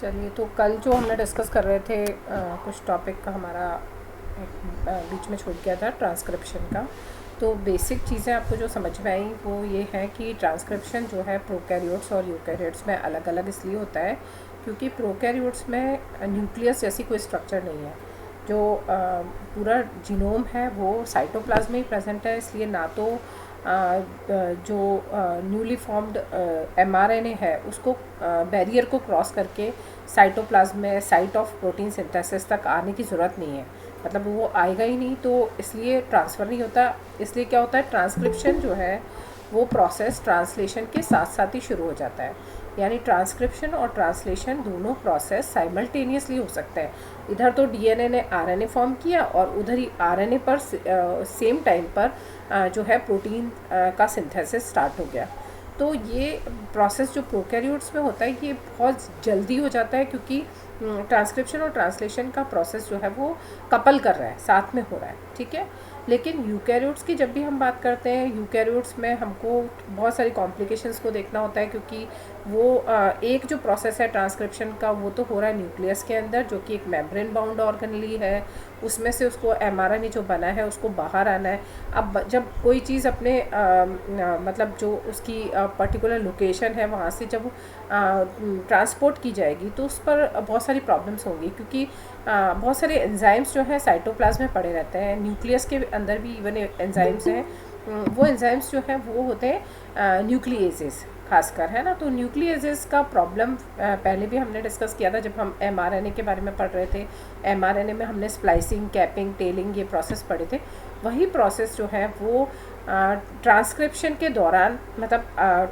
चलिए, तो कल जो हमने डिस्कस कर रहे थे कुछ टॉपिक का हमारा बीच में छूट गया था ट्रांसक्रिप्शन का। तो बेसिक चीज़ें आपको जो समझ में आई वो ये है कि ट्रांसक्रिप्शन जो है प्रोकैरियोट्स और यूकैरियोट्स में अलग अलग इसलिए होता है क्योंकि प्रोकैरियोट्स में न्यूक्लियस जैसी कोई स्ट्रक्चर नहीं है। जो पूरा जीनोम है वो साइटोप्लाज्म में ही प्रेजेंट है, इसलिए ना तो जो न्यूली फॉर्म्ड mRNA है उसको बैरियर को क्रॉस करके साइटोप्लाज्म में साइट ऑफ प्रोटीन सिंथेसिस तक आने की ज़रूरत नहीं है, मतलब वो आएगा ही नहीं, तो इसलिए ट्रांसफ़र नहीं होता। इसलिए क्या होता है, ट्रांसक्रिप्शन जो है वो प्रोसेस ट्रांसलेशन के साथ साथ ही शुरू हो जाता है। यानी ट्रांसक्रिप्शन और ट्रांसलेशन दोनों प्रोसेस साइमल्टेनियसली हो सकते हैं। इधर तो डीएनए ने आरएनए फॉर्म किया और उधर ही आरएनए पर सेम टाइम पर जो है प्रोटीन का सिंथेसिस स्टार्ट हो गया। तो ये प्रोसेस जो प्रोकैरियोट्स में होता है ये बहुत जल्दी हो जाता है क्योंकि ट्रांसक्रिप्शन और ट्रांसलेशन का प्रोसेस जो है वो कपल कर रहा है, साथ में हो रहा है, ठीक है। लेकिन यूकैरियोट्स की जब भी हम बात करते हैं, यूकैरियोट्स में हमको बहुत सारी कॉम्प्लिकेशंस को देखना होता है क्योंकि वो एक जो प्रोसेस है ट्रांसक्रिप्शन का वो तो हो रहा है न्यूक्लियस के अंदर, जो कि एक मेम्ब्रेन बाउंड ऑर्गेनेली है। उसमें से उसको mRNA जो बना है उसको बाहर आना है। अब जब कोई चीज़ अपने मतलब जो उसकी पर्टिकुलर लोकेशन है वहाँ से जब ट्रांसपोर्ट की जाएगी तो उस पर बहुत सारी प्रॉब्लम्स होंगी क्योंकि बहुत सारे एंजाइम्स जो हैं साइटोप्लाज्म में पड़े रहते हैं। न्यूक्लियस के अंदर भी इवन एंजाइम्स हैं, वो एंजाइम्स जो हैं वो होते हैं न्यूक्लिएजेस खासकर, है ना। तो न्यूक्लिएजेस का प्रॉब्लम पहले भी हमने डिस्कस किया था जब हम mRNA के बारे में पढ़ रहे थे। mRNA में हमने स्प्लाइसिंग, कैपिंग, टेलिंग ये प्रोसेस पढ़े थे। वही प्रोसेस जो है वो ट्रांसक्रिप्शन के दौरान, मतलब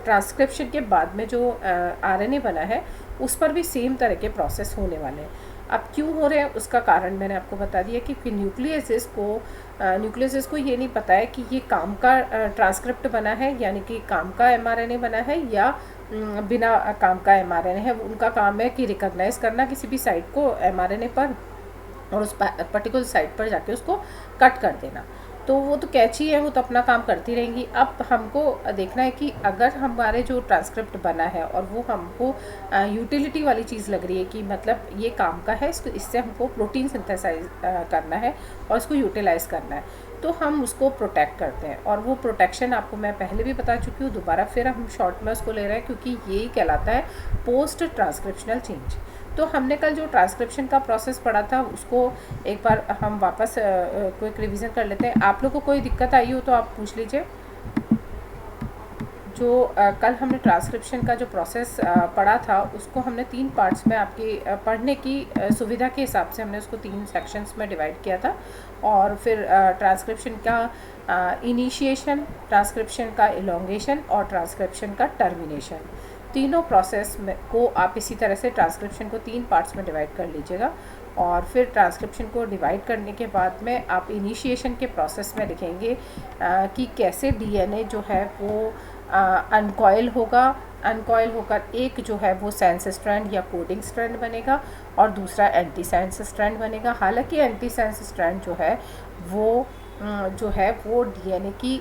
ट्रांसक्रिप्शन के बाद में जो RNA बना है उस पर भी सेम तरह के प्रोसेस होने वाले हैं। अब क्यों हो रहे हैं उसका कारण मैंने आपको बता दिया कि न्यूक्लियस को ये नहीं पता है कि ये काम का ट्रांसक्रिप्ट बना है, यानी कि काम का mRNA बना है या बिना काम का mRNA है। उनका काम है कि रिकॉग्नाइज करना किसी भी साइट को mRNA पर और उस पर्टिकुलर साइट पर जाके उसको कट कर देना। तो वो तो कैची है, वो तो अपना काम करती रहेंगी। अब हमको देखना है कि अगर हमारे जो ट्रांसक्रिप्ट बना है और वो हमको यूटिलिटी वाली चीज़ लग रही है कि मतलब ये काम का है, इससे हमको प्रोटीन सिंथेसाइज करना है और इसको यूटिलाइज़ करना है, तो हम उसको प्रोटेक्ट करते हैं। और वो प्रोटेक्शन आपको मैं पहले भी बता चुकी हूँ, दोबारा फिर हम शॉर्ट में उसको ले रहे हैं क्योंकि यही कहलाता है पोस्ट ट्रांसक्रिप्शनल चेंज। तो हमने कल जो ट्रांसक्रिप्शन का प्रोसेस पढ़ा था उसको एक बार हम वापस क्विक रिवीजन कर लेते हैं। आप लोगों को कोई दिक्कत आई हो तो आप पूछ लीजिए। जो कल हमने ट्रांसक्रिप्शन का जो प्रोसेस पढ़ा था उसको हमने 3 पार्ट्स में आपकी पढ़ने की सुविधा के हिसाब से हमने उसको 3 सेक्शंस में डिवाइड किया था। और फिर ट्रांसक्रिप्शन का इनिशिएशन, ट्रांसक्रिप्शन का इलोंगेशन और ट्रांसक्रिप्शन का टर्मिनेशन, तीनों प्रोसेस में को आप इसी तरह से ट्रांसक्रिप्शन को 3 पार्ट्स में डिवाइड कर लीजिएगा। और फिर ट्रांसक्रिप्शन को डिवाइड करने के बाद में आप इनिशिएशन के प्रोसेस में लिखेंगे कि कैसे डीएनए जो है वो अनकॉयल होकर एक जो है वो सेंस स्ट्रैंड या कोडिंग स्ट्रैंड बनेगा और दूसरा एंटी सेंस स्ट्रैंड बनेगा। हालांकि एंटी सेंस स्ट्रैंड जो है वो डीएनए की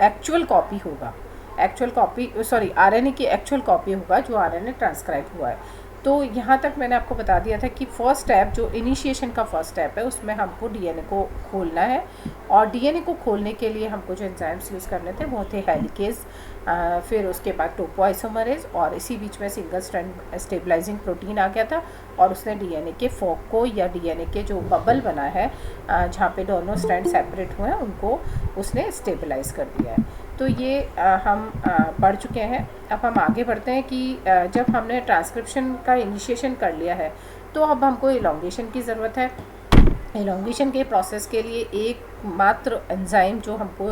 एक्चुअल कॉपी होगा, आरएनए की एक्चुअल कॉपी होगा जो आरएनए ट्रांसक्राइब हुआ है। तो यहाँ तक मैंने आपको बता दिया था कि फर्स्ट स्टेप जो इनिशिएशन का फर्स्ट स्टेप है उसमें हमको डीएनए को खोलना है। और डीएनए को खोलने के लिए हमको जो एंजाइम्स यूज़ करने थे वो थे हेलिकेज, फिर उसके बाद टोपोआइसोमरेज, और इसी बीच में सिंगल स्ट्रैंड स्टेबलाइजिंग प्रोटीन आ गया था और उसने डीएनए के फोक को या डीएनए के जो बबल बना है जहाँ पे दोनों स्ट्रैंड सेपरेट हुए हैं उनको उसने स्टेबलाइज कर दिया है। तो ये हम पढ़ चुके हैं। अब हम आगे बढ़ते हैं कि जब हमने ट्रांसक्रिप्शन का इनिशिएशन कर लिया है तो अब हमको इलोंगेशन की ज़रूरत है। इलोंगेशन के प्रोसेस के लिए एकमात्र एंजाइम जो हमको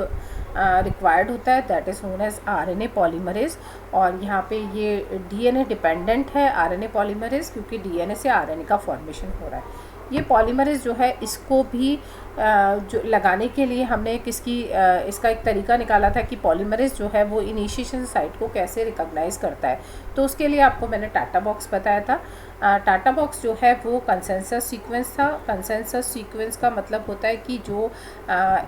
रिक्वायर्ड होता है that is known as RNA polymerase. और यहाँ पे ये डीएनए डिपेंडेंट है आरएनए पॉलीमरेज क्योंकि डीएनए से आरएनए का फॉर्मेशन हो रहा है। ये पॉलीमरेज जो है इसको भी जो लगाने के लिए हमने इसका एक तरीका निकाला था कि पॉलीमरेज जो है वो इनिशिएशन साइट को कैसे रिकॉग्नाइज करता है। तो उसके लिए आपको मैंने टाटा बॉक्स बताया था। टाटा बॉक्स जो है वो कंसेंसस सीक्वेंस था। कंसेंसस सीक्वेंस का मतलब होता है कि जो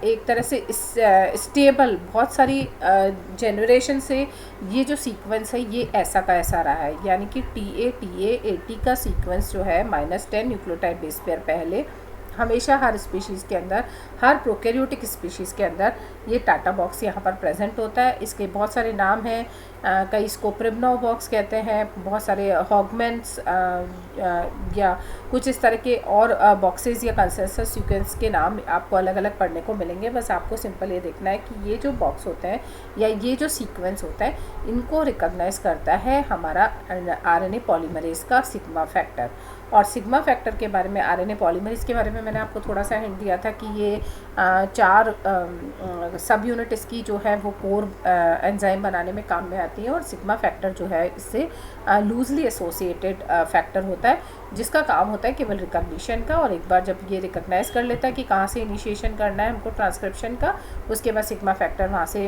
एक तरह से स्टेबल बहुत सारी जनरेशन से ये जो सीक्वेंस है ये ऐसा का ऐसा रहा है, यानी कि TA का सीक्वेंस जो है -10 न्यूक्लियोटाइड बेस पेयर पहले हमेशा हर स्पीशीज़ के अंदर, हर प्रोकैरियोटिक स्पीशीज़ के अंदर ये टाटा बॉक्स यहाँ पर प्रेजेंट होता है। इसके बहुत सारे नाम हैं, कई इसको प्रिमनो बॉक्स कहते हैं, बहुत सारे हॉगमेंट्स या कुछ इस तरह के और बॉक्सेस या कंसेंसस सीक्वेंस के नाम आपको अलग अलग पढ़ने को मिलेंगे। बस आपको सिंपल ये देखना है कि ये जो बॉक्स होते हैं या ये जो सीक्वेंस होता है इनको रिकॉग्नाइज करता है हमारा RNA पॉलीमरेज का सिग्मा फैक्टर। और सिग्मा फैक्टर के बारे में, RNA पॉलीमरेज के बारे में मैंने आपको थोड़ा सा हिंट दिया था कि ये 4 सब यूनिट इसकी जो है वो कोर एंजाइम बनाने में काम में आती है। और सिग्मा फैक्टर जो है इससे लूजली एसोसिएटेड फैक्टर होता है, जिसका काम होता है केवल रिकॉग्निशन का। और एक बार जब ये रिकॉग्नाइज कर लेता है कि कहाँ से इनिशिएशन करना है हमको ट्रांसक्रिप्शन का, उसके बाद सिग्मा फैक्टर वहाँ से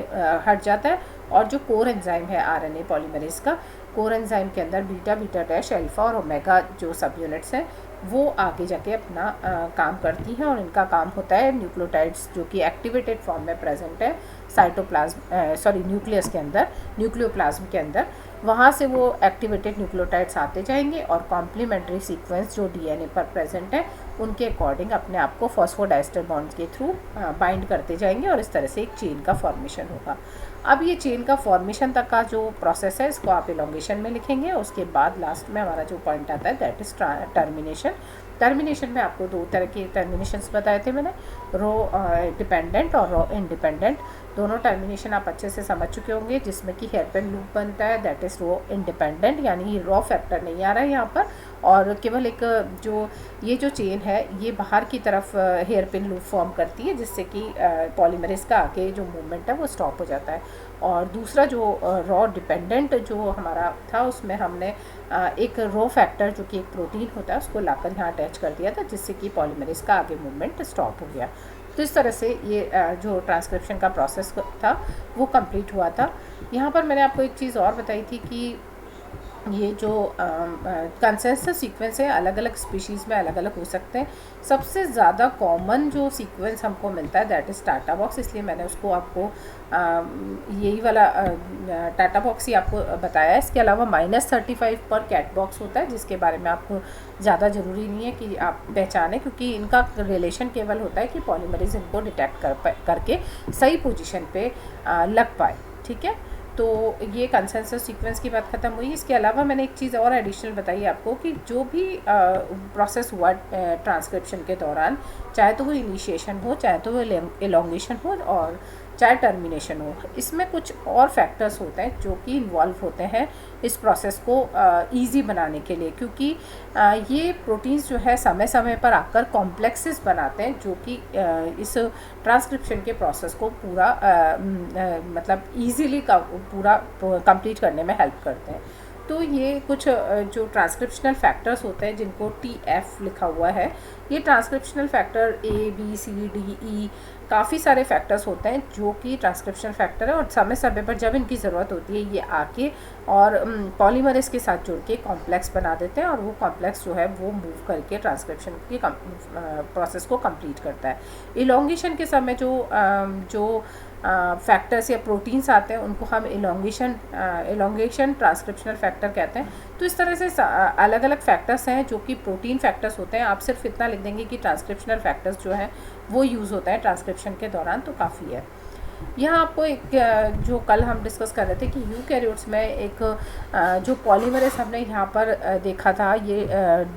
हट जाता है। और जो कोर एंजाइम है RNA पॉलीमरेज का, कोर एंजाइम के अंदर बीटा, बीटा डैश, अल्फा और ओमेगा जो सब यूनिट्स हैं वो आगे जाके अपना काम करती हैं। और इनका काम होता है न्यूक्लियोटाइड्स जो कि एक्टिवेटेड फॉर्म में प्रेजेंट है न्यूक्लियस के अंदर, न्यूक्लियोप्लाज्म के अंदर, वहाँ से वो एक्टिवेटेड न्यूक्लियोटाइड्स आते जाएंगे और कॉम्प्लीमेंट्री सीक्वेंस जो DNA पर प्रेजेंट है उनके अकॉर्डिंग अपने आप को फॉस्फोडाइस्टर बॉन्ड के थ्रू बाइंड करते जाएंगे और इस तरह से एक चेन का फॉर्मेशन होगा। अब ये चेन का फॉर्मेशन तक का जो प्रोसेस है इसको आप इलोंगेशन में लिखेंगे। उसके बाद लास्ट में हमारा जो पॉइंट आता है दैट इज़ टर्मिनेशन। टर्मिनेशन में आपको 2 तरह के टर्मिनेशंस बताए थे मैंने, रो डिपेंडेंट और रो इंडिपेंडेंट। दोनों टर्मिनेशन आप अच्छे से समझ चुके होंगे। जिसमें कि हेयरपिन लूप बनता है दैट इज़ रो इंडिपेंडेंट, यानी रॉ फैक्टर नहीं आ रहा है यहाँ पर, और केवल एक ये जो चेन है ये बाहर की तरफ हेयरपिन लूप फॉर्म करती है, जिससे कि पॉलीमरेज का आगे जो मूवमेंट है वो स्टॉप हो जाता है। और दूसरा जो रॉ डिपेंडेंट जो हमारा था उसमें हमने एक रो फैक्टर जो कि एक प्रोटीन होता है उसको लाकर यहाँ अटैच कर दिया था, जिससे कि पॉलीमरेज का आगे मूवमेंट स्टॉप हो गया। तो इस तरह से ये जो ट्रांसक्रिप्शन का प्रोसेस था वो कंप्लीट हुआ था। यहाँ पर मैंने आपको एक चीज़ और बताई थी कि ये जो कंसेंसस सीक्वेंस है अलग अलग स्पीशीज़ में अलग अलग हो सकते हैं। सबसे ज़्यादा कॉमन जो सीक्वेंस हमको मिलता है दैट इज़ टाटा बॉक्स, इसलिए मैंने उसको आपको यही वाला टाटा बॉक्स ही आपको बताया है। इसके अलावा -35 पर कैट बॉक्स होता है, जिसके बारे में आपको ज़्यादा ज़रूरी नहीं है कि आप पहचानें, क्योंकि इनका रिलेशन केवल होता है कि पॉलीमरेज इनको डिटेक्ट करके सही पोजीशन पे लग पाए। ठीक है, तो ये कंसेंसस सीक्वेंस की बात ख़त्म हुई। इसके अलावा मैंने एक चीज़ और एडिशनल बताई आपको कि जो भी प्रोसेस हुआ ट्रांसक्रिप्शन के दौरान, चाहे तो वो इनिशिएशन हो, चाहे तो वो एलोंगेशन हो और चाहे टर्मिनेशन हो, इसमें कुछ और फैक्टर्स होते हैं जो कि इन्वॉल्व होते हैं इस प्रोसेस को इजी बनाने के लिए, क्योंकि ये प्रोटीन्स जो है समय समय पर आकर कॉम्प्लेक्सेस बनाते हैं जो कि इस ट्रांसक्रिप्शन के प्रोसेस को पूरा मतलब ईजीली पूरा कंप्लीट करने में हेल्प करते हैं। तो ये कुछ जो ट्रांसक्रिप्शनल फैक्टर्स होते हैं जिनको TF लिखा हुआ है, ये transcriptional factor A B C D E काफ़ी सारे फैक्टर्स होते हैं जो कि ट्रांसक्रिप्शनल फैक्टर है, और समय समय पर जब इनकी ज़रूरत होती है ये आके और पॉलीमरेज के साथ जुड़ के कॉम्प्लेक्स बना देते हैं, और वो कॉम्प्लेक्स जो है वो मूव करके ट्रांसक्रिप्शन की प्रोसेस को कंप्लीट करता है। इलोंगेशन के समय जो फैक्टर्स या प्रोटीन्स आते हैं उनको हम इलोंगेशन ट्रांसक्रिप्शनल फैक्टर कहते हैं। तो इस तरह से अलग अलग फैक्टर्स हैं जो कि प्रोटीन फैक्टर्स होते हैं। आप सिर्फ इतना लिख देंगे कि ट्रांसक्रिप्शनल फैक्टर्स जो है वो यूज़ होता है ट्रांसक्रिप्शन के दौरान, तो काफ़ी है। यहाँ आपको एक जो कल हम डिस्कस कर रहे थे कि यूकैरियोट्स में एक जो पॉलीमरेज हमने यहाँ पर देखा था, ये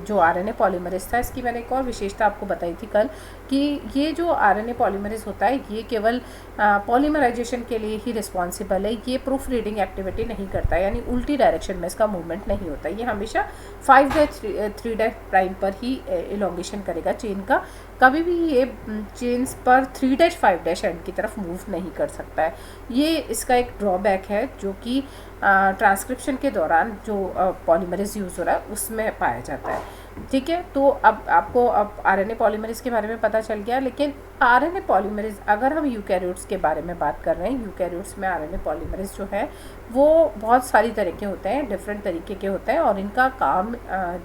जो RNA पॉलीमरेज था, इसकी मैंने एक और विशेषता आपको बताई थी कल कि ये जो RNA पॉलीमरेज होता है ये केवल पॉलीमराइजेशन के लिए ही रिस्पॉन्सिबल है, ये प्रूफ रीडिंग एक्टिविटी नहीं करता, यानी उल्टी डायरेक्शन में इसका मूवमेंट नहीं होता। ये हमेशा 5'3' पर ही इलोंगेशन करेगा चेन का, कभी भी ये चेन्स पर 3'5' एंड की तरफ मूव नहीं कर सकता है। ये इसका एक ड्रॉबैक है जो कि ट्रांसक्रिप्शन के दौरान जो पॉलीमरेज यूज़ हो रहा है उसमें पाया जाता है। ठीक है, तो अब आपको अब आरएनए पॉलीमरेज के बारे में पता चल गया। लेकिन आरएनए पॉलीमरेज, अगर हम यूकैरियोट्स के बारे में बात कर रहे हैं, यूकैरियोट्स में आरएनए पॉलीमरेज जो है वो बहुत सारी तरह के होते हैं, डिफरेंट तरीके के होते हैं, और इनका काम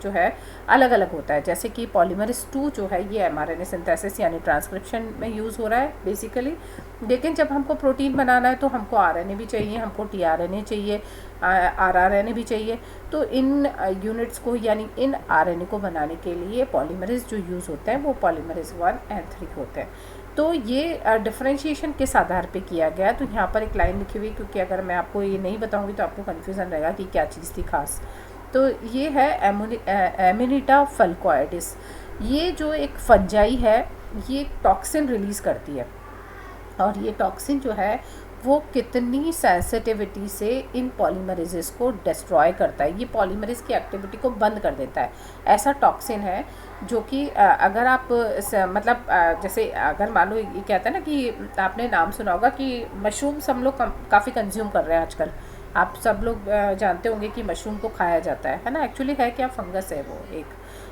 जो है अलग अलग होता है। जैसे कि पॉलीमरेज 2 जो है ये एमआरएनए सिंथेसिस यानी ट्रांसक्रिप्शन में यूज़ हो रहा है बेसिकली। लेकिन जब हमको प्रोटीन बनाना है तो हमको आरएनए भी चाहिए, हमको टीआरएनए चाहिए, आरआरएनए भी चाहिए। तो इन यूनिट्स को यानी इन आरएनए को बनाने के लिए पॉलीमरेज जो यूज़ होते हैं वो पॉलीमरेज 1 एंड 3 होते हैं। तो ये डिफरेंशिएशन किस आधार पे किया गया, तो यहाँ पर एक लाइन लिखी हुई, क्योंकि अगर मैं आपको ये नहीं बताऊँगी तो आपको कन्फ्यूज़न रहेगा कि क्या चीज़ थी खास। तो ये है एमिनिटा फल्कोइडिस। ये जो एक फंजाई है, ये एक टॉक्सिन रिलीज़ करती है, और ये टॉक्सिन जो है वो कितनी सेंसिटिविटी से इन पॉलीमरेजेस को डिस्ट्रॉय करता है, ये पॉलीमरेज की एक्टिविटी को बंद कर देता है। ऐसा टॉक्सिन है जो कि अगर आप मतलब जैसे अगर मान लो ये कहते हैं ना कि आपने नाम सुना होगा कि मशरूम्स हम लोग काफ़ी कंज्यूम कर रहे हैं आजकल। आप सब लोग जानते होंगे कि मशरूम को खाया जाता है ना। एक्चुअली है क्या, फंगस है वो एक,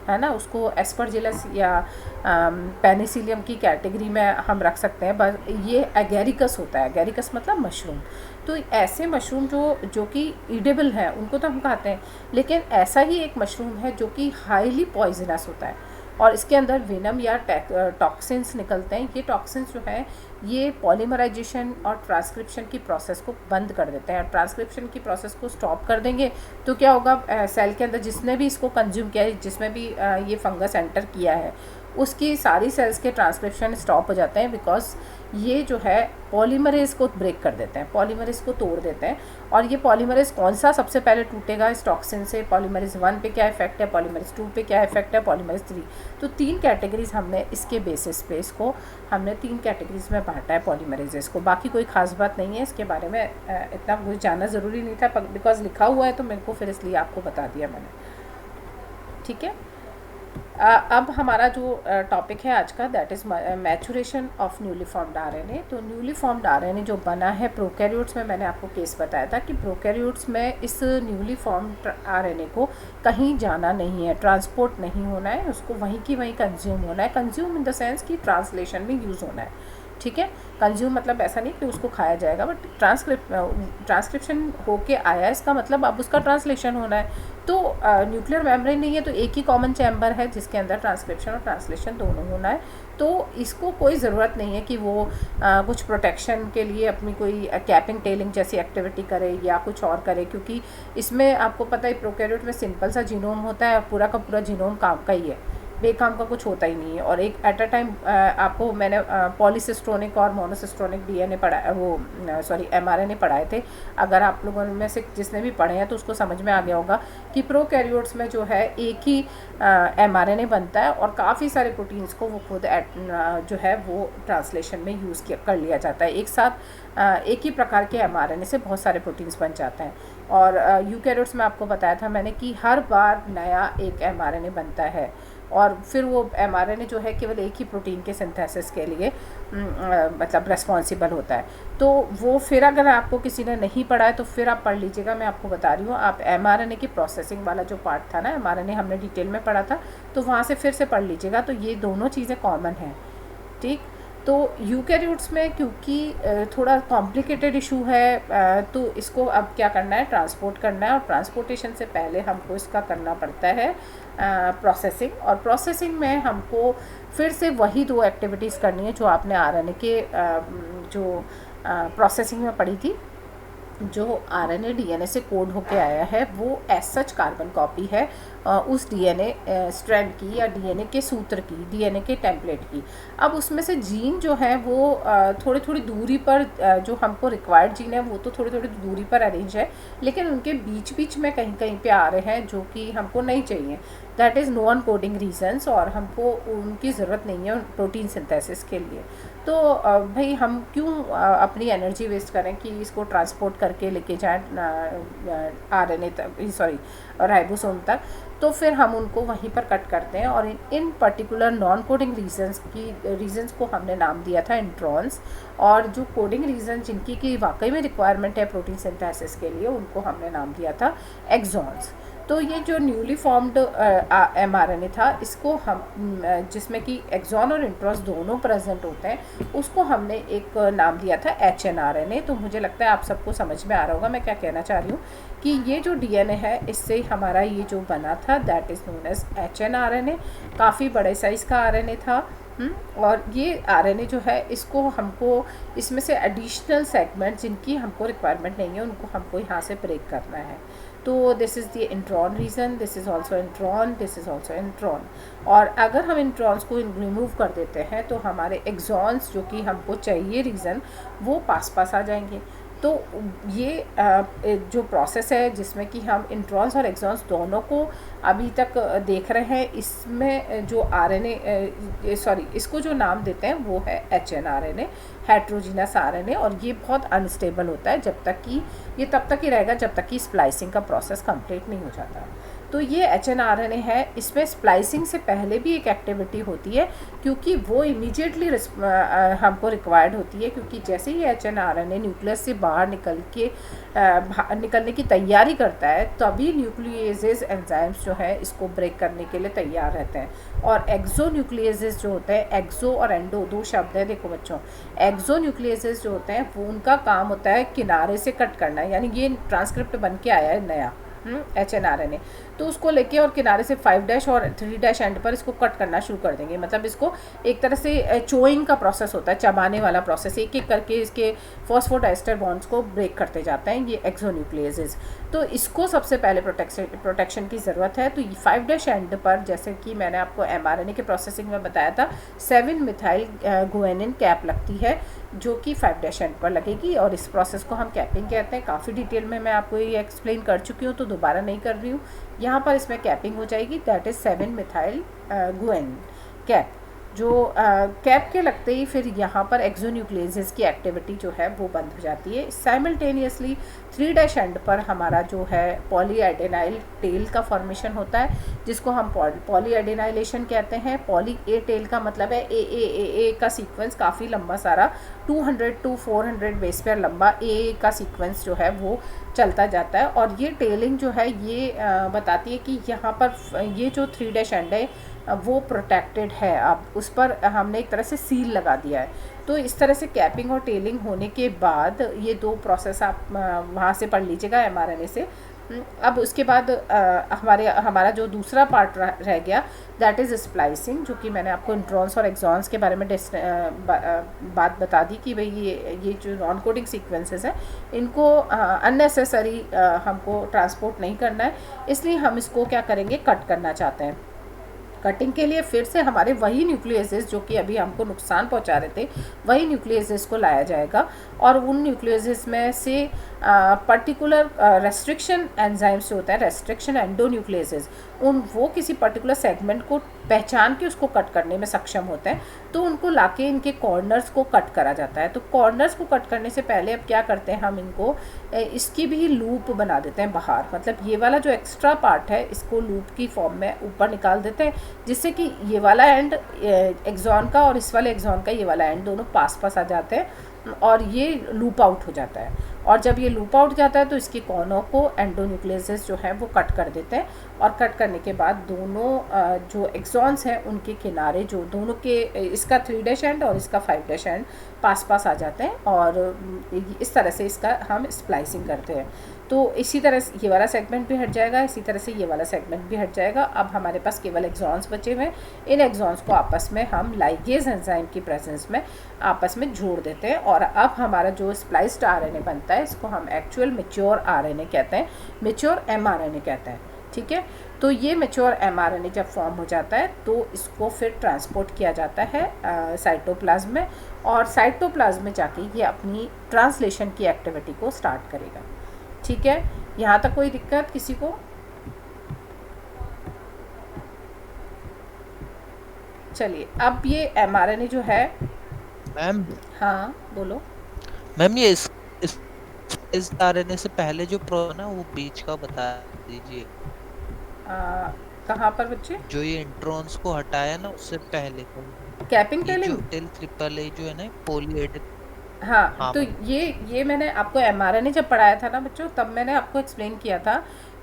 है ना। उसको एस्परजिलस या पेनिसिलियम की कैटेगरी में हम रख सकते हैं। बस ये एगेरिकस होता है, एगेरिकस मतलब मशरूम। तो ऐसे मशरूम जो कि ईडेबल हैं उनको तो हम खाते हैं, लेकिन ऐसा ही एक मशरूम है जो कि हाईली पॉइजनस होता है, और इसके अंदर वेनम या टॉक्सिन्स निकलते हैं। ये टॉक्सिन्स जो हैं ये पॉलीमराइजेशन और ट्रांसक्रिप्शन की प्रोसेस को बंद कर देते हैं। ट्रांसक्रिप्शन की प्रोसेस को स्टॉप कर देंगे तो क्या होगा, सेल के अंदर जिसने भी इसको कंज्यूम किया है, जिसमें भी ये फंगस एंटर किया है, उसकी सारी सेल्स के ट्रांसक्रिप्शन स्टॉप हो जाते हैं, बिकॉज ये जो है पॉलीमरेज को ब्रेक कर देते हैं, पॉलीमरेज को तोड़ देते हैं। और ये पॉलीमरेज कौन सा सबसे पहले टूटेगा इस टॉक्सिन से, पॉलीमरेज 1 पे क्या इफेक्ट है, पॉलीमरेज 2 पे क्या इफेक्ट है, पॉलीमरेज 3। तो 3 कैटेगरीज हमने इसके बेसिस पे इसको हमने 3 कैटेगरीज में बांटा है पॉलीमरेजेस को। बाकी कोई खास बात नहीं है इसके बारे में, इतना कुछ जानना ज़रूरी नहीं था, बिकॉज लिखा हुआ है तो मेरे को फिर इसलिए आपको बता दिया मैंने। ठीक है, अब हमारा जो टॉपिक है आज का, that is maturation of newly formed RNA. तो न्यूली फॉर्म्ड आरएनए जो बना है प्रोकैरियोट्स में, मैंने आपको केस बताया था कि प्रोकैरियोट्स में इस न्यूली फॉर्म्ड आरएनए को कहीं जाना नहीं है, ट्रांसपोर्ट नहीं होना है, उसको वहीं की वहीं कंज्यूम होना है। कंज्यूम इन द सेंस कि ट्रांसलेशन में यूज़ होना है। ठीक है, कंज्यूम मतलब ऐसा नहीं कि उसको खाया जाएगा, बट ट्रांसक्रिप्शन होके आया, इसका मतलब अब उसका ट्रांसलेशन होना है। तो न्यूक्लियर मेम्ब्रेन नहीं है तो एक ही कॉमन चैम्बर है जिसके अंदर ट्रांसक्रिप्शन और ट्रांसलेशन दोनों होना है। तो इसको कोई ज़रूरत नहीं है कि वो कुछ प्रोटेक्शन के लिए अपनी कोई कैपिंग टेलिंग जैसी एक्टिविटी करे या कुछ और करे, क्योंकि इसमें आपको पता है प्रोकैरियोट में सिंपल सा जीनोम होता है, पूरा का पूरा जीनोम काम का ही है, बेकाम का कुछ होता ही नहीं है। और एक एट अ टाइम आपको मैंने पॉलीसिस्ट्रोनिक और मोनोसिस्ट्रोनिक डीएनए पढ़ा, वो सॉरी एमआरएनए पढ़ाए थे। अगर आप लोगों में से जिसने भी पढ़े हैं तो उसको समझ में आ गया होगा कि प्रोकैरियोट्स में जो है एक ही एमआरएनए बनता है, और काफ़ी सारे प्रोटीन्स को वो खुद जो है वो ट्रांसलेशन में यूज़ कर लिया जाता है। एक साथ एक ही प्रकार के एमआरएनए से बहुत सारे प्रोटीन्स बन जाते हैं। और यूकैरियोट्स में आपको बताया था मैंने कि हर बार नया एक एमआरएनए बनता है, और फिर वो एमआरएनए जो है केवल एक ही प्रोटीन के सिंथेसिस के लिए मतलब रेस्पॉन्सिबल होता है। तो वो फिर अगर आपको किसी ने नहीं पढ़ा है तो फिर आप पढ़ लीजिएगा, मैं आपको बता रही हूँ। आप एमआरएनए की प्रोसेसिंग वाला जो पार्ट था ना, एमआरएनए हमने डिटेल में पढ़ा था, तो वहाँ से फिर से पढ़ लीजिएगा। तो ये दोनों चीज़ें कॉमन हैं। ठीक, तो यूकैरियोट्स में क्योंकि थोड़ा कॉम्प्लिकेटेड इशू है, तो इसको अब क्या करना है, ट्रांसपोर्ट करना है, और ट्रांसपोर्टेशन से पहले हमको इसका करना पड़ता है प्रोसेसिंग। और प्रोसेसिंग में हमको फिर से वही 2 एक्टिविटीज़ करनी है जो आपने आरएनए के जो प्रोसेसिंग में पढ़ी थी। जो आरएनए डीएनए से कोड होके आया है वो एज सच कार्बन कॉपी है उस डीएनए स्ट्रैंड की या डीएनए के सूत्र की, डीएनए के टेम्पलेट की। अब उसमें से जीन जो है वो थोड़ी थोड़ी दूरी पर, जो हमको रिक्वायर्ड जीन है वो तो थोड़ी थोड़ी दूरी पर अरेंज है, लेकिन उनके बीच बीच में कहीं कहीं पे आ रहे हैं जो कि हमको नहीं चाहिए। That is non coding reasons, और हमको उनकी ज़रूरत नहीं है प्रोटीन सिंथेसिस के लिए। तो भाई हम क्यों अपनी एनर्जी वेस्ट करें कि इसको ट्रांसपोर्ट करके लेके जाएं आरएनए तक, सॉरी राइबोसोम तक। तो फिर हम उनको वहीं पर कट करते हैं, और इन पर्टिकुलर नॉन कोडिंग रीजंस को हमने नाम दिया था इंट्रॉन्स, और जो कोडिंग रीजन जिनकी की वाकई में रिक्वायरमेंट है प्रोटीन सिंथेसिस के लिए, उनको हमने नाम दिया था एक्सॉन्स। तो ये जो न्यूली फॉर्म्ड mRNA था, इसको हम जिसमें कि एक्सॉन और इंट्रॉन दोनों प्रेजेंट होते हैं, उसको हमने एक नाम दिया था HNRNA। तो मुझे लगता है आप सबको समझ में आ रहा होगा मैं क्या कहना चाह रही हूँ, कि ये जो DNA है इससे हमारा ये जो बना था that is known as HNRNA। काफ़ी बड़े साइज़ का RNA था। और ये RNA जो है इसको हमको इसमें से एडिशनल सेगमेंट जिनकी हमको रिक्वायरमेंट नहीं है उनको हमको यहाँ से ब्रेक करना है। तो this is the intron region, this is also intron, this is also intron. और अगर हम इंट्रॉन्स को रिमूव कर देते हैं तो हमारे एक्सॉन्स जो कि हमको चाहिए रीज़न वो पास पास आ जाएंगे। तो ये जो प्रोसेस है जिसमें कि हम इंट्रॉन्स और एक्सॉन्स दोनों को अभी तक देख रहे हैं, इसमें जो RNA सॉरी इसको जो नाम देते हैं वो है HNRNA, हेट्रोजीनस RNA। और ये बहुत अनस्टेबल होता है जब तक कि ये तब तक ही रहेगा जब तक कि स्प्लाइसिंग का प्रोसेस कंप्लीट नहीं हो जाता। तो ये HNRNA है, इसमें स्प्लाइसिंग से पहले भी एक एक्टिविटी होती है क्योंकि वो इमीडिएटली हमको रिक्वायर्ड होती है, क्योंकि जैसे ही HNRNA न्यूक्लियस से बाहर निकलने की तैयारी करता है तभी न्यूक्लियेजेस एंजाइम्स जो है इसको ब्रेक करने के लिए तैयार रहते हैं। और एक्सो न्यूक्लियेजेस जो होते हैं, एक्सो और एंडो दो शब्द है देखो बच्चों, एक्सो न्यूक्लियेजेस जो होते हैं वो उनका काम होता है किनारे से कट करना, यानी ये ट्रांसक्रिप्ट बन के आया है नया HNRNA, तो उसको लेके और किनारे से 5' और 3' एंड पर इसको कट करना शुरू कर देंगे। मतलब इसको एक तरह से चोइंग का प्रोसेस होता है, चबाने वाला प्रोसेस, एक एक करके इसके फॉस्फोडाइस्टर बॉन्ड्स को ब्रेक करते जाते हैं ये एक्सोन्यूक्लियेजेस। तो इसको सबसे पहले प्रोटेक्शन की ज़रूरत है। तो 5' एंड पर जैसे कि मैंने आपको mRNA के प्रोसेसिंग में बताया था 7 मिथाइल गुआनिन कैप लगती है जो कि 5' एंड पर लगेगी, और इस प्रोसेस को हम कैपिंग कहते हैं। काफ़ी डिटेल में मैं आपको ये एक्सप्लेन कर चुकी हूँ तो दोबारा नहीं कर रही हूँ। यहाँ पर इसमें कैपिंग हो जाएगी, that is 7 methyl guanine cap. जो कैप के लगते ही फिर यहाँ पर एक्सोन्यूक्लियेजेस की एक्टिविटी जो है वो बंद हो जाती है। साइमल्टेनियसली 3' एंड पर हमारा जो है पॉलीएडेनाइल टेल का फॉर्मेशन होता है जिसको हम पॉलीएडेनाइलेशन कहते हैं। पॉली ए टेल का मतलब है ए का सीक्वेंस काफ़ी लंबा सारा 200 to 400 बेस पेयर लंबा ए का सीक्वेंस जो है वो चलता जाता है। और ये टेलिंग जो है ये बताती है कि यहाँ पर ये जो 3' एंड है वो प्रोटेक्टेड है, अब उस पर हमने एक तरह से सील लगा दिया है। तो इस तरह से कैपिंग और टेलिंग होने के बाद ये दो प्रोसेस आप वहाँ से पढ़ लीजिएगा mRNA से। अब उसके बाद हमारा जो दूसरा पार्ट रह गया दैट इज़ स्प्लाइसिंग, जो कि मैंने आपको इंट्रॉन्स और एक्सॉन्स के बारे में बात बता दी कि भाई ये जो नॉन कोडिंग सीक्वेंसेस हैं इनको अननेसेसरी हमको ट्रांसपोर्ट नहीं करना है, इसलिए हम इसको क्या करेंगे, कट करना चाहते हैं। कटिंग के लिए फिर से हमारे वही न्यूक्लियसेस जो कि अभी हमको नुकसान पहुंचा रहे थे वही न्यूक्लियसेस को लाया जाएगा, और उन न्यूक्लियसेस में से पर्टिकुलर रेस्ट्रिक्शन एंजाइम्स जो होता है, रेस्ट्रिक्शन एंडोन्यूक्लियसेस, वो किसी पर्टिकुलर सेगमेंट को पहचान के उसको कट करने में सक्षम होते हैं, तो उनको लाके इनके कॉर्नर्स को कट करा जाता है। तो कॉर्नर्स को कट करने से पहले अब क्या करते हैं, हम इनको इसकी भी लूप बना देते हैं बाहर, मतलब ये वाला जो एक्स्ट्रा पार्ट है इसको लूप की फॉर्म में ऊपर निकाल देते हैं, जिससे कि ये वाला एंड एक्सॉन का और इस वाले एक्सॉन का ये वाला एंड दोनों पास पास आ जाते हैं और ये लूप आउट हो जाता है। और जब ये लूप आउट जाता है तो इसके कोनों को एंडोन्यूक्लियसेस जो है वो कट कर देते हैं, और कट करने के बाद दोनों जो एक्सॉन्स हैं उनके किनारे जो दोनों के इसका 3' एंड और इसका 5' एंड पास पास आ जाते हैं, और इस तरह से इसका हम स्प्लाइसिंग करते हैं। तो इसी तरह से ये वाला सेगमेंट भी हट जाएगा, इसी तरह से ये वाला सेगमेंट भी हट जाएगा। अब हमारे पास केवल एक्सॉन्स बचे हुए हैं, इन एक्सॉन्स को आपस में हम लाइगेज एंजाइम की प्रेजेंस में आपस में जोड़ देते हैं, और अब हमारा जो स्प्लाइस्ड RNA बनता है इसको हम एक्चुअल मैच्योर RNA कहते हैं, मैच्योर mRNA कहते हैं। ठीक है, तो ये मैच्योर mRNA जब फॉर्म हो जाता है तो इसको फिर ट्रांसपोर्ट किया जाता है साइटोप्लाज्म में, और साइटोप्लाज्म में जाके ये अपनी ट्रांसलेशन की एक्टिविटी को स्टार्ट करेगा। ठीक है, यहाँ तक कोई दिक्कत किसी को? चलिए, अब ये mRNA जो है मैम, हाँ बोलो मैम ये इस RNA से पहले जो प्रो ना वो बीच का बता दीजिए। कहाँ पर बच्चे? जो ये इंट्रॉन्स को हटाया ना उससे पहले का, कैपिंग ये जो टेलिंग, टेल ट्रिपल ए जो है ना पॉलीएड। हाँ हाँ तो मैम। ये मैंने आपको mRNA जब पढ़ाया था ना बच्चों, तब मैंने आपको एक्सप्लेन किया था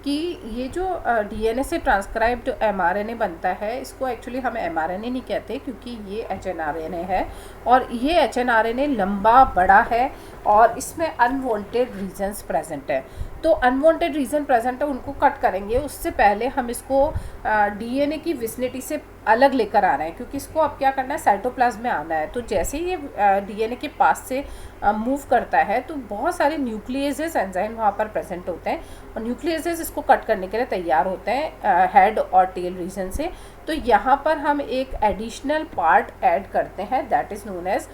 कि ये जो डीएनए से ट्रांसक्राइब्ड एमआरएनए बनता है, इसको एक्चुअली हम एमआरएनए नहीं कहते क्योंकि ये एचएनआरएनए है, और ये एचएनआरएनए लंबा बड़ा है और इसमें अनवांटेड रीजन्स प्रेजेंट है। तो अनवांटेड रीज़न प्रेजेंट है, उनको कट करेंगे। उससे पहले हम इसको डीएनए की विसिनिटी से अलग लेकर आ रहे हैं, क्योंकि इसको अब क्या करना है, साइटोप्लाज्म में आना है। तो जैसे ही ये डीएनए के पास से मूव करता है तो बहुत सारे न्यूक्लियसेस एंजाइम वहाँ पर प्रेजेंट होते हैं, और न्यूक्लियसेस इसको कट करने के लिए तैयार होते हैं हेड और टेल रीजन से। तो यहाँ पर हम एक एडिशनल पार्ट ऐड करते हैं, that is known as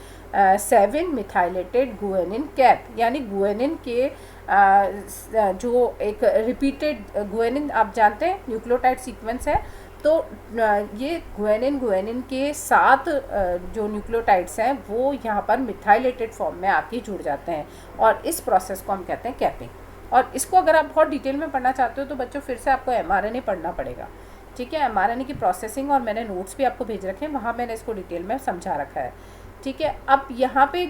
7 methylated guanine cap, यानी गुआनिन के जो एक रिपीटेड गुआनिन, आप जानते हैं न्यूक्लियोटाइड सीक्वेंस है, तो ये गुआनिन के 7 जो न्यूक्लियोटाइड्स हैं वो यहाँ पर मिथाइलेटेड फॉर्म में आके जुड़ जाते हैं, और इस प्रोसेस को हम कहते हैं कैपिंग। और इसको अगर आप बहुत डिटेल में पढ़ना चाहते हो तो बच्चों फिर से आपको एमआरएनए पढ़ना पड़ेगा, ठीक है। एमआरएनए की प्रोसेसिंग, और मैंने नोट्स भी आपको भेज रखे हैं, वहाँ मैंने इसको डिटेल में समझा रखा है, ठीक है। अब यहाँ पे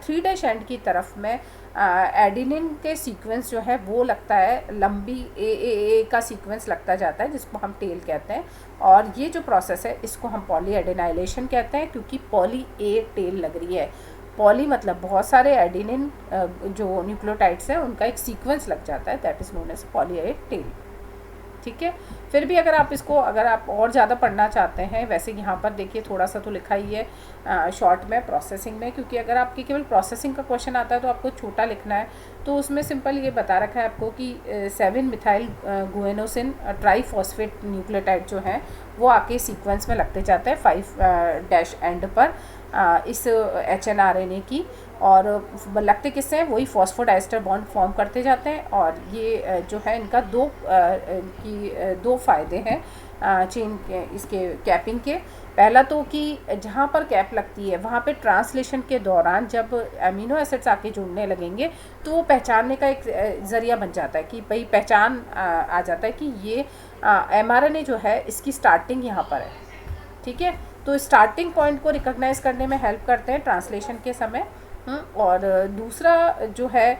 3' एंड की तरफ में एडिनिन के सीक्वेंस जो है वो लगता है, लंबी ए का सीक्वेंस लगता जाता है, जिसको हम टेल कहते हैं। और ये जो प्रोसेस है इसको हम पॉली एडेनाइलेशन कहते हैं, क्योंकि पॉली ए टेल लग रही है। पॉली मतलब बहुत सारे एडिनिन जो न्यूक्लियोटाइड्स हैं उनका एक सीक्वेंस लग जाता है, that is known as poly A tail, ठीक है। फिर भी अगर आप और ज़्यादा पढ़ना चाहते हैं, वैसे यहाँ पर देखिए थोड़ा सा तो लिखा ही है शॉर्ट में प्रोसेसिंग में, क्योंकि अगर आपके केवल प्रोसेसिंग का क्वेश्चन आता है तो आपको छोटा लिखना है, तो उसमें सिंपल ये बता रखा है आपको कि 7 मिथाइल गुएनोसिन ट्राईफॉस्फेट न्यूक्लियोटाइड जो हैं वो आके सीक्वेंस में लगते जाते हैं 5' एंड पर इस HNRNA की, और लगते किससे हैं, वही फॉस्फोडाइस्टर बॉन्ड फॉर्म करते जाते हैं। और ये जो है इनका दो फ़ायदे हैं चेन के, इसके कैपिंग के। पहला तो कि जहाँ पर कैप लगती है वहाँ पे ट्रांसलेशन के दौरान जब अमीनो एसिड्स आके जुड़ने लगेंगे तो वो पहचानने का एक ज़रिया बन जाता है, कि भाई पहचान आ जाता है कि ये mRNA जो है इसकी स्टार्टिंग यहाँ पर है, ठीक है। तो स्टार्टिंग पॉइंट को रिकॉग्नाइज करने में हेल्प करते हैं ट्रांसलेशन के समय। और दूसरा जो है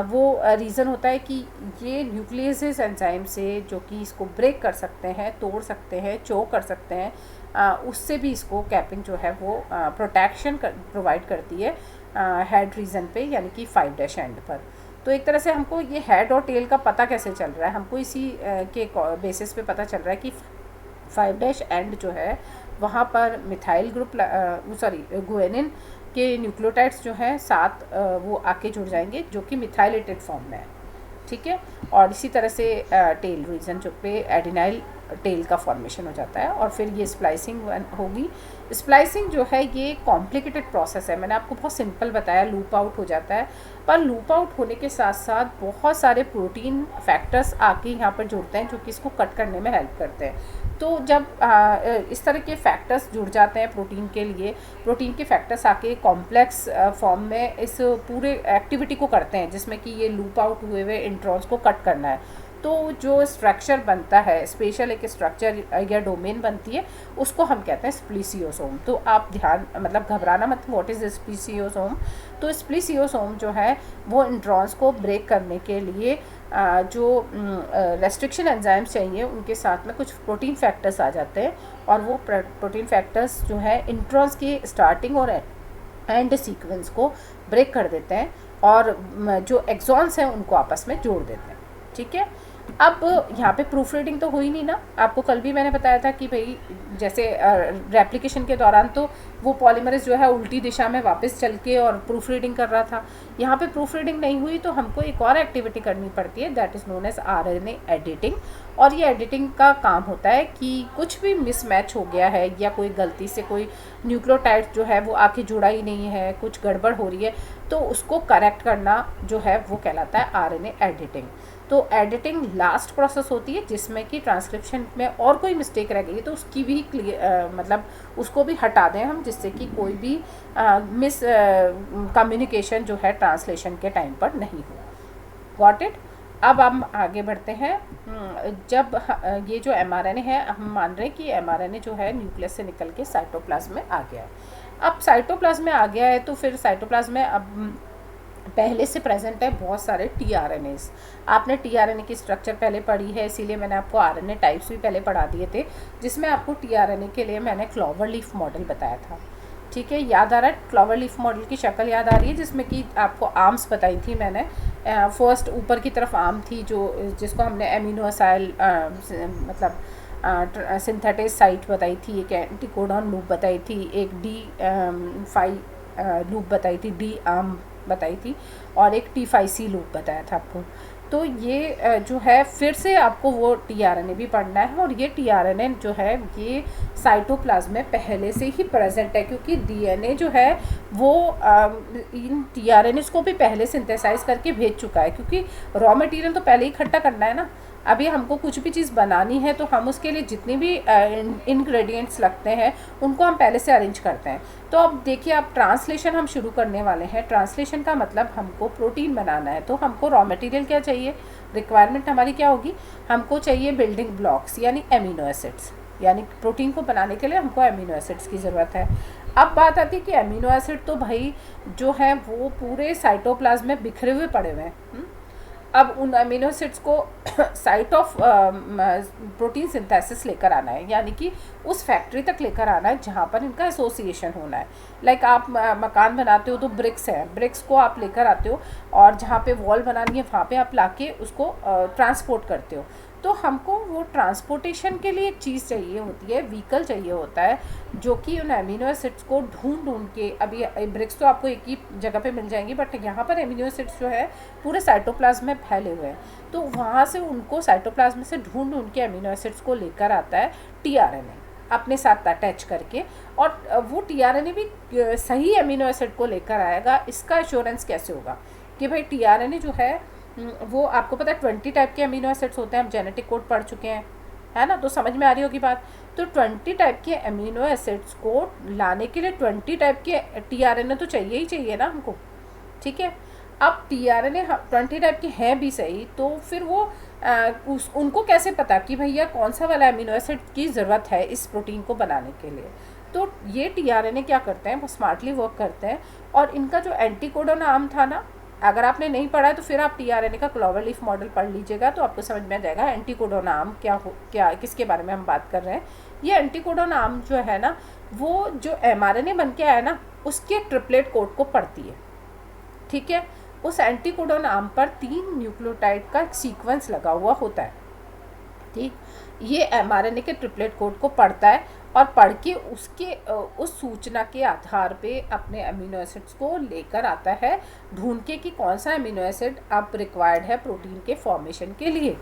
वो रीज़न होता है कि ये न्यूक्लियसेस एंजाइम से जो कि इसको ब्रेक कर सकते हैं, तोड़ सकते हैं, चोक कर सकते हैं, उससे भी इसको कैपिंग जो है वो प्रोटेक्शन प्रोवाइड करती है हेड रीजन पे, यानी कि 5' एंड पर। तो एक तरह से हमको ये हेड और टेल का पता कैसे चल रहा है, हमको इसी के बेसिस पे पता चल रहा है कि 5' एंड जो है वहाँ पर मिथाइल ग्रुप गुआनिन के न्यूक्लियोटाइड्स जो हैं 7 वो आके जुड़ जाएंगे, जो कि मिथाइलेटेड फॉर्म में है, ठीक है। और इसी तरह से टेल रीजन जो पे एडिनाइल टेल का फॉर्मेशन हो जाता है, और फिर ये स्प्लाइसिंग होगी। स्प्लाइसिंग जो है ये कॉम्प्लिकेटेड प्रोसेस है, मैंने आपको बहुत सिंपल बताया, लूप आउट हो जाता है, पर लूप आउट होने के साथ साथ बहुत सारे प्रोटीन फैक्टर्स आके यहाँ पर जुड़ते हैं जो कि इसको कट करने में हेल्प करते हैं। तो जब इस तरह के फैक्टर्स जुड़ जाते हैं प्रोटीन के लिए, प्रोटीन के फैक्टर्स आके कॉम्प्लेक्स फॉर्म में इस पूरे एक्टिविटी को करते हैं, जिसमें कि ये लूप आउट हुए इंट्रॉन्स को कट करना है। तो जो स्ट्रक्चर बनता है, स्पेशल एक स्ट्रक्चर या डोमेन बनती है, उसको हम कहते हैं स्प्लिसियोसोम। तो आप घबराना मत, व्हाट इज़ स्प्लिसियोसोम। तो स्प्लिसियोसोम जो है वो इंट्रॉन्स को ब्रेक करने के लिए जो रेस्ट्रिक्शन एंजाइम्स चाहिए उनके साथ में कुछ प्रोटीन फैक्टर्स आ जाते हैं, और वो प्रोटीन फैक्टर्स जो है इंट्रॉन्स की स्टार्टिंग और एंड सीक्वेंस को ब्रेक कर देते हैं, और जो एक्सॉन्स हैं उनको आपस में जोड़ देते हैं, ठीक है। अब यहाँ पे प्रूफ रीडिंग तो हुई नहीं ना, आपको कल भी मैंने बताया था कि भाई जैसे रेप्लिकेशन के दौरान तो वो पॉलीमरेज जो है उल्टी दिशा में वापस चल के और प्रूफ रीडिंग कर रहा था। यहाँ पे प्रूफ रीडिंग नहीं हुई तो हमको एक और एक्टिविटी करनी पड़ती है, that is known as RNA editing. और ये एडिटिंग का काम होता है कि कुछ भी मिसमैच हो गया है, या कोई गलती से कोई न्यूक्लियोटाइड जो है वो आके जुड़ा ही नहीं है, कुछ गड़बड़ हो रही है, तो उसको करेक्ट करना जो है वो कहलाता है RNA एडिटिंग। तो एडिटिंग लास्ट प्रोसेस होती है, जिसमें कि ट्रांसक्रिप्शन में और कोई मिस्टेक रह गई तो उसकी भी उसको भी हटा दें हम, जिससे कि कोई भी मिस कम्युनिकेशन जो है ट्रांसलेशन के टाइम पर नहीं हो। Got it. अब हम आगे बढ़ते हैं। जब ये जो mRNA है, हम मान रहे हैं कि mRNA जो है न्यूक्लियस से निकल के साइटोप्लाज्म में आ गया है। अब साइटोप्लाज्म में आ गया है तो फिर साइटोप्लाज्म में अब पहले से प्रेजेंट है बहुत सारे टीआरएनएस। आपने टीआरएनए की स्ट्रक्चर पहले पढ़ी है, इसीलिए मैंने आपको आरएनए टाइप्स भी पहले पढ़ा दिए थे, जिसमें आपको टीआरएनए के लिए मैंने क्लॉवर लीफ मॉडल बताया था। ठीक है, याद आ रहा है? क्लॉवर लीफ मॉडल की शक्ल याद आ रही है, जिसमें कि आपको आर्म्स बताई थी मैंने। फर्स्ट ऊपर की तरफ आर्म थी जिसको हमने एमिनो असाइल मतलब सिंथेटिक साइट बताई थी, एक एंटीकोडॉन लूप बताई थी, एक D5 लूप बताई थी, D आर्म बताई थी, और एक T5C लूप बताया था आपको। तो ये जो है फिर से आपको वो टीआरएनए भी पढ़ना है, और ये टीआरएनए जो है ये साइटोप्लाज्म में पहले से ही प्रेजेंट है, क्योंकि डीएनए जो है वो इन टीआरएनएस को भी पहले सिंथेसाइज करके भेज चुका है, क्योंकि रॉ मटेरियल तो पहले ही इकट्ठा करना है ना। अभी हमको कुछ भी चीज़ बनानी है तो हम उसके लिए जितनी भी इंग्रेडिएंट्स लगते हैं उनको हम पहले से अरेंज करते हैं। तो अब देखिए, अब ट्रांसलेशन हम शुरू करने वाले हैं। ट्रांसलेशन का मतलब हमको प्रोटीन बनाना है, तो हमको रॉ मटेरियल क्या चाहिए, रिक्वायरमेंट हमारी क्या होगी, हमको चाहिए बिल्डिंग ब्लॉक्स यानी एमिनो एसिड्स। यानी प्रोटीन को बनाने के लिए हमको एमिनो एसिड्स की ज़रूरत है। अब बात आती है कि एमिनो एसिड तो भाई जो है वो पूरे साइटोप्लाज्म में बिखरे हुए पड़े हुए हैं। अब उन अमीनो एसिड्स को साइट ऑफ प्रोटीन सिंथेसिस लेकर आना है, यानी कि उस फैक्ट्री तक लेकर आना है जहाँ पर इनका एसोसिएशन होना है। लाइक आप मकान बनाते हो तो ब्रिक्स है, ब्रिक्स को आप लेकर आते हो और जहाँ पे वॉल बनानी है वहाँ पे आप लाके उसको ट्रांसपोर्ट करते हो। तो हमको वो ट्रांसपोर्टेशन के लिए एक चीज़ चाहिए होती है, व्हीकल चाहिए होता है, जो कि उन एमिनो एसिड्स को ढूंढ के, अभी ब्रिक्स तो आपको एक ही जगह पे मिल जाएंगी, बट यहाँ पर एमिनो एसिड्स जो है पूरे साइटोप्लाज्म में फैले हुए हैं, तो वहाँ से उनको साइटोप्लाज्म से ढूंढ के एमिनो एसिड्स को लेकर आता है टीआरएनए अपने साथ अटैच करके, और वो टीआरएनए भी सही एमिनो एसिड को लेकर आएगा। इसका एश्योरेंस कैसे होगा कि भाई टीआरएनए जो है वो आपको पता है 20 टाइप के अमीनो एसिड्स होते हैं, हम जेनेटिक कोड पढ़ चुके हैं, है ना, तो समझ में आ रही होगी बात। तो 20 टाइप के अमीनो एसिड्स को लाने के लिए 20 टाइप के टीआरएनए तो चाहिए ही चाहिए ना हमको। ठीक है, अब टीआरएनए 20 टाइप के हैं भी सही, तो फिर वो उनको कैसे पता कि भैया कौन सा वाला अमीनो एसिड की ज़रूरत है इस प्रोटीन को बनाने के लिए। तो ये टीआरएनए क्या करते हैं, वो स्मार्टली वर्क करते हैं। और इनका जो एंटीकोडॉन आर्म था ना, अगर आपने नहीं पढ़ा है तो फिर आप टीआरएनए का क्लॉवर लीफ मॉडल पढ़ लीजिएगा, तो आपको समझ में आ जाएगा एंटीकोडॉन आर्म क्या किसके बारे में हम बात कर रहे हैं। ये एंटीकोडॉन आर्म जो है ना, वो जो एमआरएनए बन के आया ना उसके ट्रिपलेट कोड को पढ़ती है। ठीक है, उस एंटीकोडॉन आर्म पर 3 न्यूक्लियोटाइड का सीक्वेंस लगा हुआ होता है। ठीक, ये एमआरएनए के ट्रिपलेट कोड को पढ़ता है और पढ़ के उस सूचना के आधार पे अपने अमीनो एसिड्स को लेकर आता है ढूंढ के कि कौन सा अमीनो एसिड अब रिक्वायर्ड है प्रोटीन के फॉर्मेशन के लिए।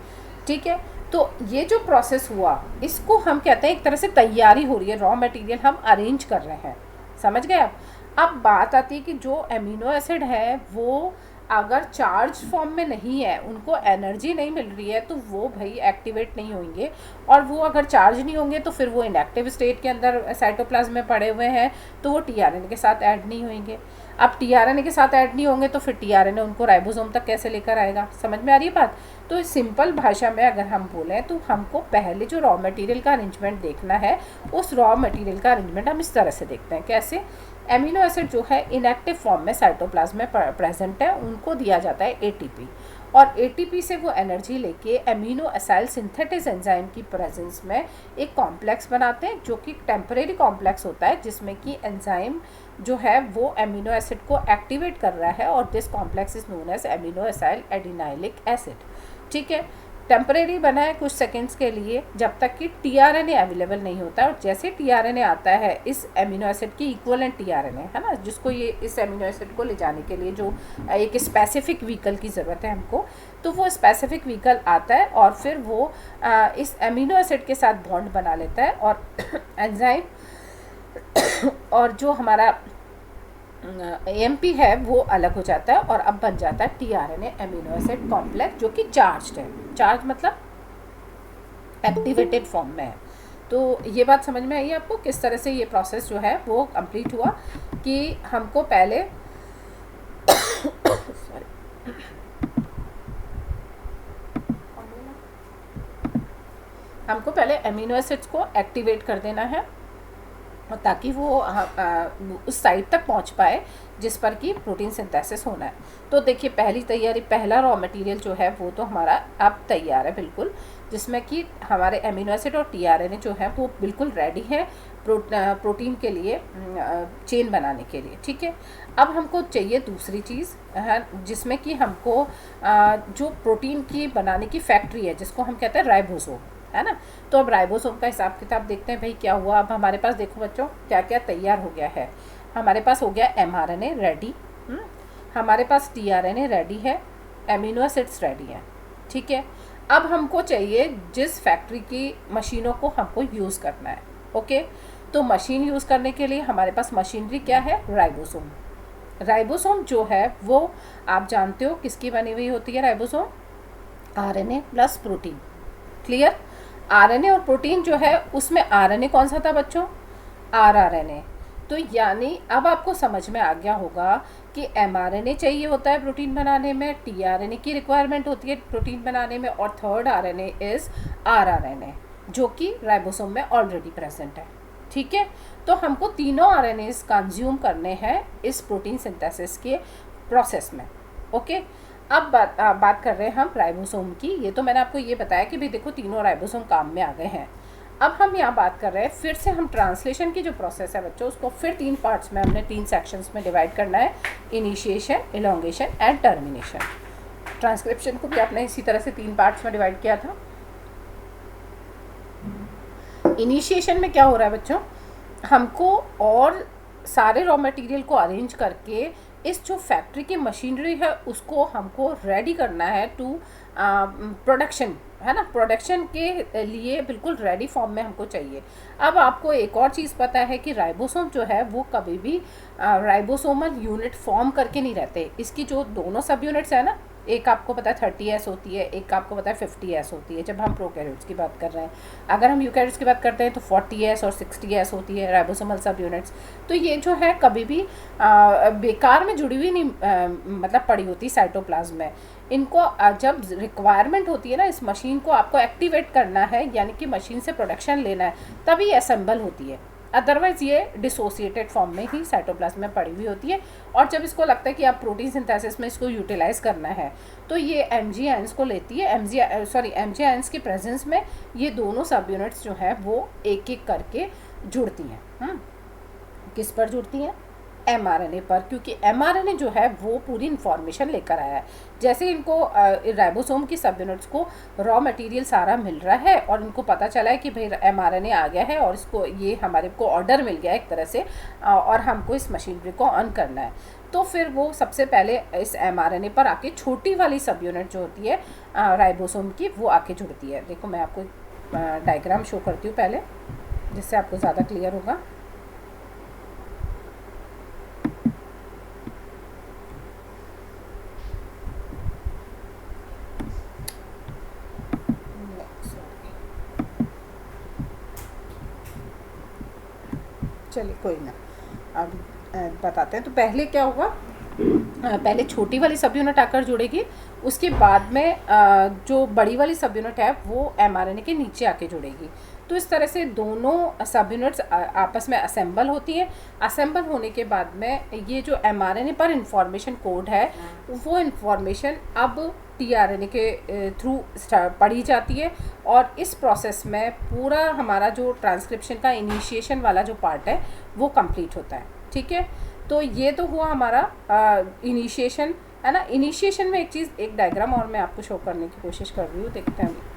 ठीक है, तो ये जो प्रोसेस हुआ इसको हम कहते हैं एक तरह से तैयारी हो रही है, रॉ मटेरियल हम अरेंज कर रहे हैं। समझ गए आप? अब बात आती है कि जो अमीनो एसिड है वो अगर चार्ज फॉर्म में नहीं है, उनको एनर्जी नहीं मिल रही है, तो वो भाई एक्टिवेट नहीं होंगे, और वो अगर चार्ज नहीं होंगे तो फिर वो इनएक्टिव स्टेट के अंदर साइटोप्लाज्म में पड़े हुए हैं, तो वो टीआरएनए के साथ ऐड नहीं होंगे। अब टीआरएनए के साथ ऐड नहीं होंगे तो फिर टीआरएनए उनको राइबोसोम तक कैसे लेकर आएगा? समझ में आ रही है बात? तो सिंपल भाषा में अगर हम बोलें तो हमको पहले जो रॉ मटेरियल का अरेंजमेंट देखना है, उस रॉ मटेरियल का अरेंजमेंट हम इस तरह से देखते हैं। कैसे? एमिनो एसिड जो है इनएक्टिव फॉर्म में साइटोप्लाज्म में प्रेजेंट है, उनको दिया जाता है एटीपी, और एटीपी से वो एनर्जी लेके एमिनो असाइल सिंथेटिक एंजाइम की प्रेजेंस में एक कॉम्प्लेक्स बनाते हैं, जो कि टेम्परेरी कॉम्प्लेक्स होता है, जिसमें कि एंजाइम जो है वो एमिनो एसिड को एक्टिवेट कर रहा है, और this complex is known as amino acyl adenylic acid. ठीक है, टेम्परेरी बना है कुछ सेकंड्स के लिए, जब तक कि टीआरएनए अवेलेबल नहीं होता है, और जैसे टीआरएनए आता है इस एमिनो एसिड की इक्वलेंट टीआरएनए है ना, जिसको ये इस एमिनो एसिड को ले जाने के लिए जो एक स्पेसिफिक व्हीकल की ज़रूरत है हमको, तो वो स्पेसिफिक व्हीकल आता है और फिर वो इस एमिनो एसिड के साथ बॉन्ड बना लेता है, और एंजाइम और जो हमारा एएमपी है वो अलग हो जाता है, और अब बन जाता है टीआरएनए एमिनो एसिड कॉम्प्लेक्स, जो कि चार्ज्ड है। चार्ज मतलब एक्टिवेटेड फॉर्म में है। तो ये बात समझ में आई आपको किस तरह से ये प्रोसेस जो है वो कंप्लीट हुआ, कि हमको पहले हमको पहले एमिनो एसिड्स को एक्टिवेट कर देना है, और ताकि वो उस साइड तक पहुंच पाए जिस पर कि प्रोटीन सिंथेसिस होना है। तो देखिए पहली तैयारी, पहला रॉ मटेरियल जो है वो तो हमारा अब तैयार है बिल्कुल, जिसमें कि हमारे अमीनो एसिड और टीआरएनए जो है वो बिल्कुल रेडी है प्रोटीन के लिए, चेन बनाने के लिए। ठीक है, अब हमको चाहिए दूसरी चीज़ है, जिसमें कि हमको जो प्रोटीन की बनाने की फैक्ट्री है जिसको हम कहते हैं राइबोसोम, है ना। तो अब राइबोसोम का हिसाब किताब देखते हैं भाई क्या हुआ। अब हमारे पास देखो बच्चों क्या क्या तैयार हो गया है। हमारे पास हो गया एमआरएनए रेडी, हमारे पास टीआरएनए रेडी है, एमिनो एसिड्स रेडी हैं। ठीक है, अब हमको चाहिए जिस फैक्ट्री की मशीनों को हमको यूज़ करना है। ओके, तो मशीन यूज़ करने के लिए हमारे पास मशीनरी क्या है, राइबोसोम। राइबोसोम जो है वो आप जानते हो किसकी बनी हुई होती है ribosome, RNA plus protein. Clear, RNA और प्रोटीन जो है उसमें आरएनए कौन सा था बच्चों, आरआरएनए। तो यानी अब आपको समझ में आ गया होगा कि एमआरएनए चाहिए होता है प्रोटीन बनाने में, टीआरएनए की रिक्वायरमेंट होती है प्रोटीन बनाने में, और थर्ड आरएनए इज आरआरएनए जो कि राइबोसोम में ऑलरेडी प्रेजेंट है। ठीक है, तो हमको तीनों आरएनएस कंज्यूम करने हैं इस प्रोटीन सिंथेसिस के प्रोसेस में। ओके, अब बात कर रहे हैं हम राइबोसोम की। ये तो मैंने आपको ये बताया कि भाई देखो तीनों राइबोसोम काम में आ गए हैं। अब हम यहाँ बात कर रहे हैं फिर से हम ट्रांसलेशन की जो प्रोसेस है बच्चों उसको फिर 3 पार्ट्स में, हमने 3 सेक्शंस में डिवाइड करना है, initiation, elongation and termination. Transcription को भी आपने इसी तरह से 3 पार्ट्स में डिवाइड किया था। इनिशिएशन में क्या हो रहा है बच्चों, हमको और सारे रॉ मटेरियल को अरेंज करके इस जो फैक्ट्री की मशीनरी है उसको हमको रेडी करना है टू प्रोडक्शन, है ना। प्रोडक्शन के लिए बिल्कुल रेडी फॉर्म में हमको चाहिए। अब आपको एक और चीज़ पता है कि राइबोसोम जो है वो कभी भी राइबोसोमल यूनिट फॉर्म करके नहीं रहते। इसकी जो दोनों सब यूनिट्स है ना, एक आपको पता है 30S होती है, एक आपको पता है 50S होती है जब हम प्रोकैरियोट्स की बात कर रहे हैं। अगर हम यूकैरियोट्स की बात करते हैं तो 40S और 60S होती है राइबोसोमल सब यूनिट्स। तो ये जो है कभी भी बेकार में जुड़ी हुई नहीं, मतलब पड़ी होती साइटोप्लाज्म में। इनको जब रिक्वायरमेंट होती है ना, इस मशीन को आपको एक्टिवेट करना है, यानी कि मशीन से प्रोडक्शन लेना है, तभी असेंबल होती है। अदरवाइज़ ये डिसोसिएटेड फॉर्म में ही साइटोप्लाज्म में पड़ी हुई होती है। और जब इसको लगता है कि आप प्रोटीन सिंथेसिस में इसको यूटिलाइज करना है तो ये एमजी आयंस को लेती है। एमजी आयंस की प्रेजेंस में ये दोनों सब यूनिट्स जो है वो एक एक करके जुड़ती हैं। किस पर जुड़ती हैं, एमआरएनए पर, क्योंकि एमआरएनए जो है वो पूरी इन्फॉर्मेशन लेकर आया है। जैसे इनको राइबोसोम की सब यूनिट्स को रॉ मटेरियल सारा मिल रहा है और इनको पता चला है कि भाई एमआरएनए आ गया है और इसको ये हमारे को ऑर्डर मिल गया है एक तरह से, और हमको इस मशीनरी को ऑन करना है, तो फिर वो सबसे पहले इस एमआरएनए पर आके छोटी वाली सब यूनिट जो होती है राइबोसोम की वो आके जुड़ती है। देखो मैं आपको डायग्राम शो करती हूँ पहले, जिससे आपको ज़्यादा क्लियर होगा। चलिए कोई ना, अब बताते हैं। तो पहले क्या होगा, पहले छोटी वाली सब यूनिट आकर जुड़ेगी, उसके बाद में जो बड़ी वाली सब यूनिट है वो एमआरएनए के नीचे आके जुड़ेगी। तो इस तरह से दोनों सब यूनिट्स आपस में असेंबल होती हैं। असेंबल होने के बाद में ये जो एमआरएनए पर इंफॉर्मेशन कोड है वो इंफॉर्मेशन अब टीआरएनए के थ्रू पढ़ी जाती है, और इस प्रोसेस में पूरा हमारा जो ट्रांसक्रिप्शन का इनिशिएशन वाला जो पार्ट है वो कंप्लीट होता है। ठीक है, तो ये तो हुआ हमारा इनिशिएशन, है ना। इनिशिएशन में एक चीज़, एक डायग्राम और मैं आपको शो करने की कोशिश कर रही हूँ, देखते हैं।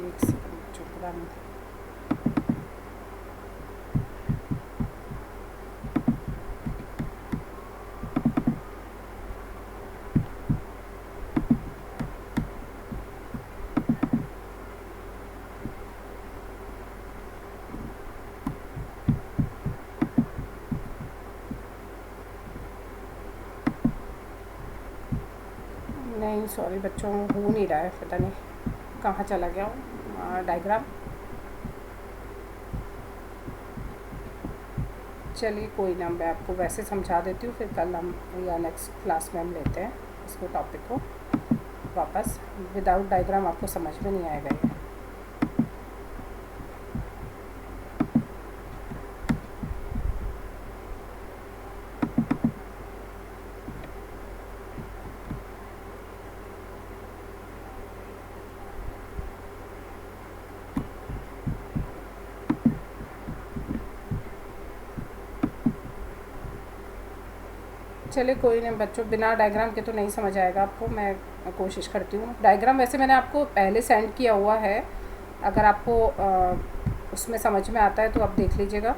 एक सेकंड बच्चों पूरा नहीं। नहीं सॉरी बच्चों, हो नहीं रहा है, पता नहीं कहाँ चला गया डायग्राम। चलिए कोई ना, मैं आपको वैसे समझा देती हूँ, फिर कल हम या नेक्स्ट क्लास में हम लेते हैं इसको टॉपिक को वापस। विदाउट डायग्राम आपको समझ में नहीं आएगा ये। चलिए कोई नहीं बच्चों, बिना डायग्राम के तो नहीं समझ आएगा आपको, मैं कोशिश करती हूँ। डायग्राम वैसे मैंने आपको पहले सेंड किया हुआ है, अगर आपको उसमें समझ में आता है तो आप देख लीजिएगा।